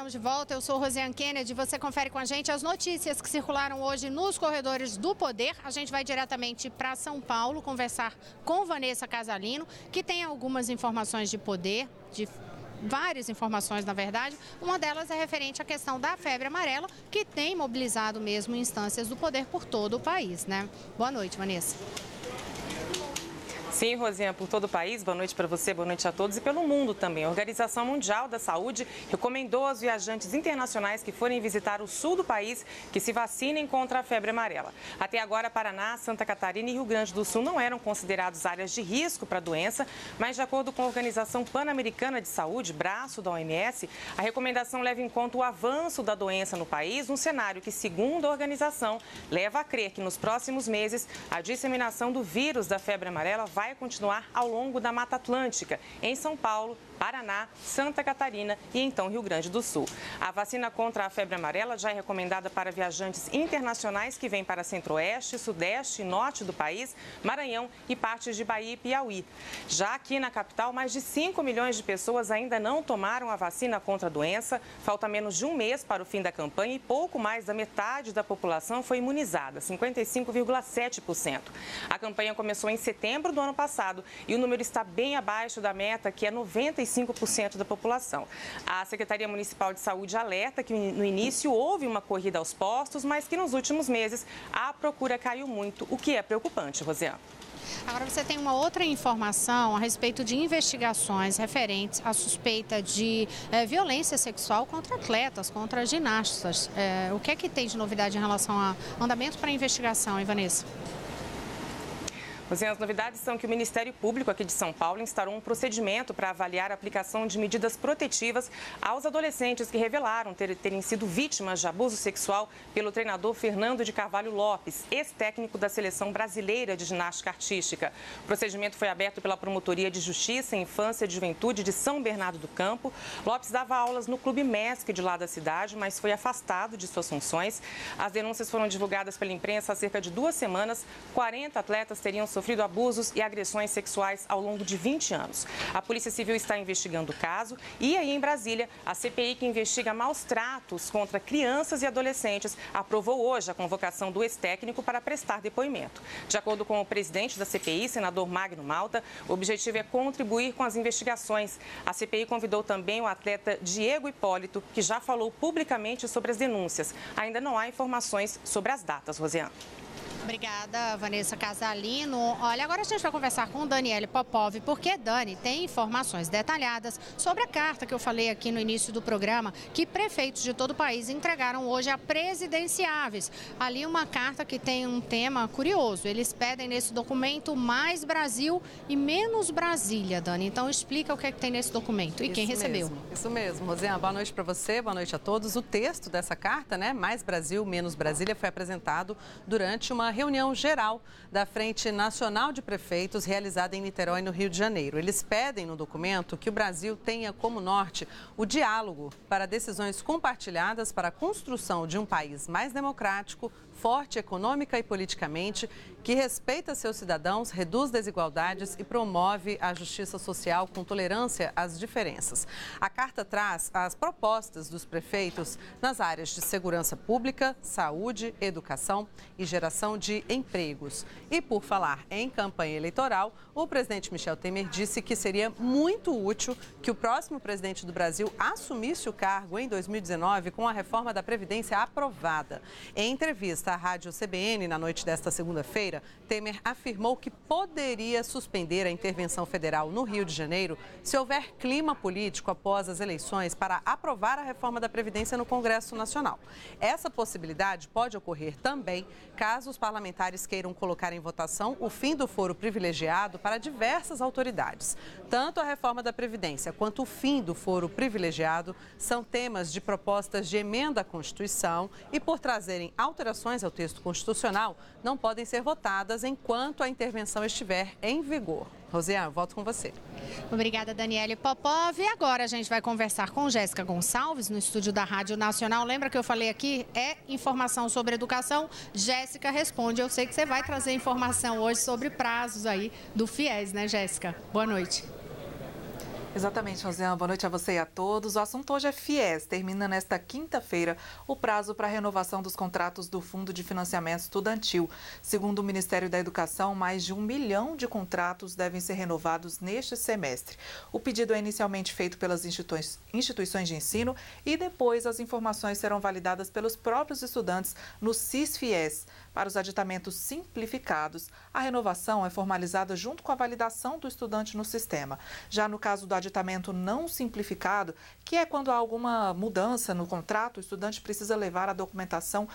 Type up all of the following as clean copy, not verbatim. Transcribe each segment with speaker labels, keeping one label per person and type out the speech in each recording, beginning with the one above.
Speaker 1: estamos de volta. Eu sou Rosiane Kennedy. Você confere com a gente as notícias que circularam hoje nos corredores do poder. A gente vai diretamente para São Paulo conversar com Vanessa Casalino, que tem algumas informações de poder, de várias informações, na verdade. Uma delas é referente à questão da febre amarela, que tem mobilizado mesmo instâncias do poder por todo o país, né? Boa noite, Vanessa.
Speaker 2: Sim, Rosinha, por todo o país, boa noite para você, boa noite a todos e pelo mundo também. A Organização Mundial da Saúde recomendou aos viajantes internacionais que forem visitar o sul do país que se vacinem contra a febre amarela. Até agora, Paraná, Santa Catarina e Rio Grande do Sul não eram considerados áreas de risco para a doença, mas de acordo com a Organização Pan-Americana de Saúde, braço da OMS, a recomendação leva em conta o avanço da doença no país, um cenário que, segundo a organização, leva a crer que nos próximos meses a disseminação do vírus da febre amarela vai continuar ao longo da Mata Atlântica, em São Paulo, Paraná, Santa Catarina e então Rio Grande do Sul. A vacina contra a febre amarela já é recomendada para viajantes internacionais que vêm para Centro-Oeste, Sudeste e Norte do país, Maranhão e partes de Bahia e Piauí. Já aqui na capital, mais de 5 milhões de pessoas ainda não tomaram a vacina contra a doença. Falta menos de um mês para o fim da campanha e pouco mais da metade da população foi imunizada, 55,7%. A campanha começou em setembro do ano passado e o número está bem abaixo da meta, que é 95% da população. A Secretaria Municipal de Saúde alerta que no início houve uma corrida aos postos, mas que nos últimos meses a procura caiu muito, o que é preocupante, Rosiane.
Speaker 1: Agora você tem uma outra informação a respeito de investigações referentes à suspeita de violência sexual contra atletas, contra ginastas. O que é que tem de novidade em relação a andamento para a investigação, hein, Vanessa?
Speaker 2: As novidades são que o Ministério Público aqui de São Paulo instaurou um procedimento para avaliar a aplicação de medidas protetivas aos adolescentes que revelaram terem sido vítimas de abuso sexual pelo treinador Fernando de Carvalho Lopes, ex-técnico da Seleção Brasileira de Ginástica Artística. O procedimento foi aberto pela Promotoria de Justiça, Infância e Juventude de São Bernardo do Campo. Lopes dava aulas no Clube MESC de lá da cidade, mas foi afastado de suas funções. As denúncias foram divulgadas pela imprensa há cerca de 2 semanas. 40 atletas teriam sofrido abusos e agressões sexuais ao longo de 20 anos. A Polícia Civil está investigando o caso e aí em Brasília, a CPI que investiga maus tratos contra crianças e adolescentes aprovou hoje a convocação do ex-técnico para prestar depoimento. De acordo com o presidente da CPI, senador Magno Malta, o objetivo é contribuir com as investigações. A CPI convidou também o atleta Diego Hipólito, que já falou publicamente sobre as denúncias. Ainda não há informações sobre as datas, Rosiane.
Speaker 1: Obrigada, Vanessa Casalino. Olha, agora a gente vai conversar com Daniele Popov, porque Dani tem informações detalhadas sobre a carta que eu falei aqui no início do programa, que prefeitos de todo o país entregaram hoje a Presidenciáveis. Ali uma carta que tem um tema curioso. Eles pedem nesse documento mais Brasil e menos Brasília, Dani. Então explica o que é que tem nesse documento e quem recebeu.
Speaker 3: Isso mesmo, Rosiane. Boa noite para você, boa noite a todos. O texto dessa carta, né, mais Brasil, menos Brasília, foi apresentado durante uma reunião geral da Frente Nacional de Prefeitos realizada em Niterói, no Rio de Janeiro. Eles pedem no documento que o Brasil tenha como norte o diálogo para decisões compartilhadas para a construção de um país mais democrático, forte econômica e politicamente, que respeita seus cidadãos, reduz desigualdades e promove a justiça social com tolerância às diferenças. A carta traz as propostas dos prefeitos nas áreas de segurança pública, saúde, educação e geração de empregos. E por falar em campanha eleitoral, o presidente Michel Temer disse que seria muito útil que o próximo presidente do Brasil assumisse o cargo em 2019 com a reforma da Previdência aprovada. Em entrevista à Rádio CBN na noite desta segunda-feira, Temer afirmou que poderia suspender a intervenção federal no Rio de Janeiro se houver clima político após as eleições para aprovar a reforma da Previdência no Congresso Nacional. Essa possibilidade pode ocorrer também caso os parlamentares queiram colocar em votação o fim do foro privilegiado para diversas autoridades. Tanto a reforma da Previdência quanto o fim do foro privilegiado são temas de propostas de emenda à Constituição e, por trazerem alterações ao texto constitucional, não podem ser votadas enquanto a intervenção estiver em vigor. Rosiane, volto com você.
Speaker 1: Obrigada, Daniele Popov. E agora a gente vai conversar com Jéssica Gonçalves, no estúdio da Rádio Nacional. Lembra que eu falei aqui? É informação sobre educação. Jéssica responde. Eu sei que você vai trazer informação hoje sobre prazos aí do FIES, né, Jéssica? Boa noite.
Speaker 4: Exatamente, Rosiane. Boa noite a você e a todos. O assunto hoje é FIES. Termina nesta quinta-feira o prazo para a renovação dos contratos do Fundo de Financiamento Estudantil. Segundo o Ministério da Educação, mais de 1 milhão de contratos devem ser renovados neste semestre. O pedido é inicialmente feito pelas instituições de ensino e depois as informações serão validadas pelos próprios estudantes no CIS-FIES. Para os aditamentos simplificados, a renovação é formalizada junto com a validação do estudante no sistema. Já no caso do aditamento não simplificado, que é quando há alguma mudança no contrato, o estudante precisa levar a documentação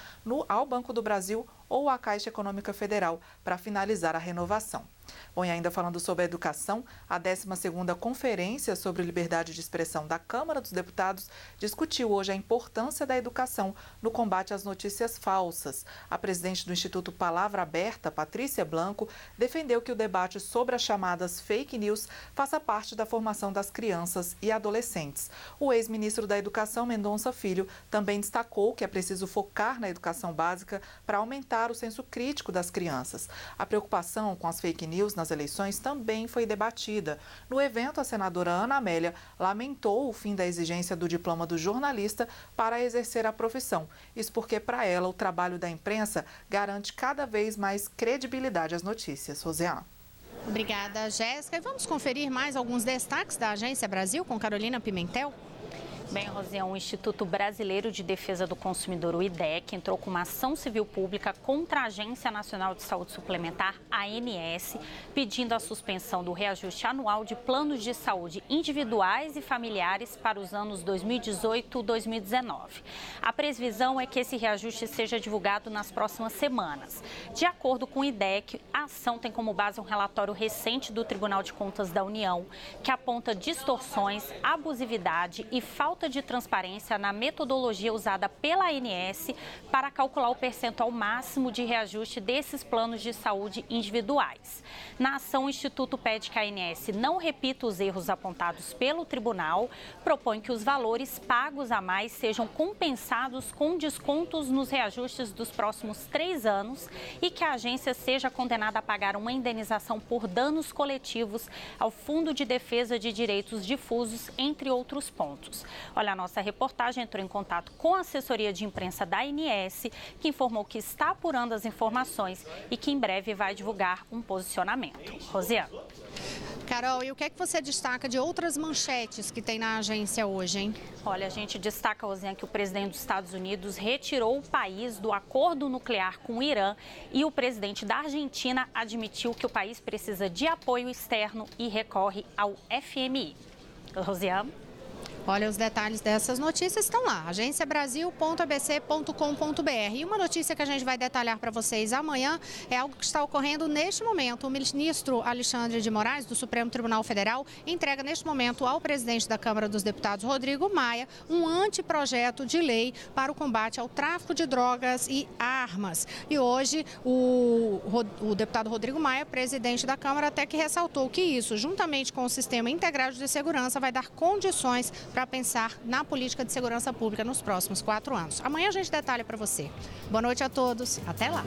Speaker 4: ao Banco do Brasil ou à Caixa Econômica Federal para finalizar a renovação. Bom, e ainda falando sobre a educação, a 12ª Conferência sobre Liberdade de Expressão da Câmara dos Deputados discutiu hoje a importância da educação no combate às notícias falsas. A presidente do Instituto Palavra Aberta, Patrícia Blanco, defendeu que o debate sobre as chamadas fake news faça parte da formação das crianças e adolescentes. O ex-ministro da Educação, Mendonça Filho, também destacou que é preciso focar na educação básica para aumentar o senso crítico das crianças. A preocupação com as fake news nas eleições também foi debatida. No evento, a senadora Ana Amélia lamentou o fim da exigência do diploma do jornalista para exercer a profissão. Isso porque, para ela, o trabalho da imprensa garante cada vez mais credibilidade às notícias. Rosiane.
Speaker 1: Obrigada, Jéssica. E vamos conferir mais alguns destaques da Agência Brasil com Carolina Pimentel?
Speaker 5: Bem, Rosiane, o Instituto Brasileiro de Defesa do Consumidor, o IDEC, entrou com uma ação civil pública contra a Agência Nacional de Saúde Suplementar, ANS, pedindo a suspensão do reajuste anual de planos de saúde individuais e familiares para os anos 2018 e 2019. A previsão é que esse reajuste seja divulgado nas próximas semanas. De acordo com o IDEC, a ação tem como base um relatório recente do Tribunal de Contas da União, que aponta distorções, abusividade e falta de transparência na metodologia usada pela ANS para calcular o percentual máximo de reajuste desses planos de saúde individuais. Na ação, o Instituto pede que a ANS não repita os erros apontados pelo tribunal, propõe que os valores pagos a mais sejam compensados com descontos nos reajustes dos próximos 3 anos e que a agência seja condenada a pagar uma indenização por danos coletivos ao Fundo de Defesa de Direitos Difusos, entre outros pontos. Olha, a nossa reportagem entrou em contato com a assessoria de imprensa da ANS, que informou que está apurando as informações e que em breve vai divulgar um posicionamento. Rosiane.
Speaker 1: Carol, e o que é que você destaca de outras manchetes que tem na agência hoje, hein?
Speaker 5: Olha, a gente destaca, Rosiane, que o presidente dos Estados Unidos retirou o país do acordo nuclear com o Irã e o presidente da Argentina admitiu que o país precisa de apoio externo e recorre ao FMI. Rosiane.
Speaker 1: Olha, os detalhes dessas notícias estão lá, agenciabrasil.abc.com.br. E uma notícia que a gente vai detalhar para vocês amanhã é algo que está ocorrendo neste momento. O ministro Alexandre de Moraes, do Supremo Tribunal Federal, entrega neste momento ao presidente da Câmara dos Deputados, Rodrigo Maia, um anteprojeto de lei para o combate ao tráfico de drogas e armas. E hoje, o deputado Rodrigo Maia, presidente da Câmara, até que ressaltou que isso, juntamente com o Sistema Integrado de Segurança, vai dar condições para pensar na política de segurança pública nos próximos 4 anos. Amanhã a gente detalha para você. Boa noite a todos. Até lá.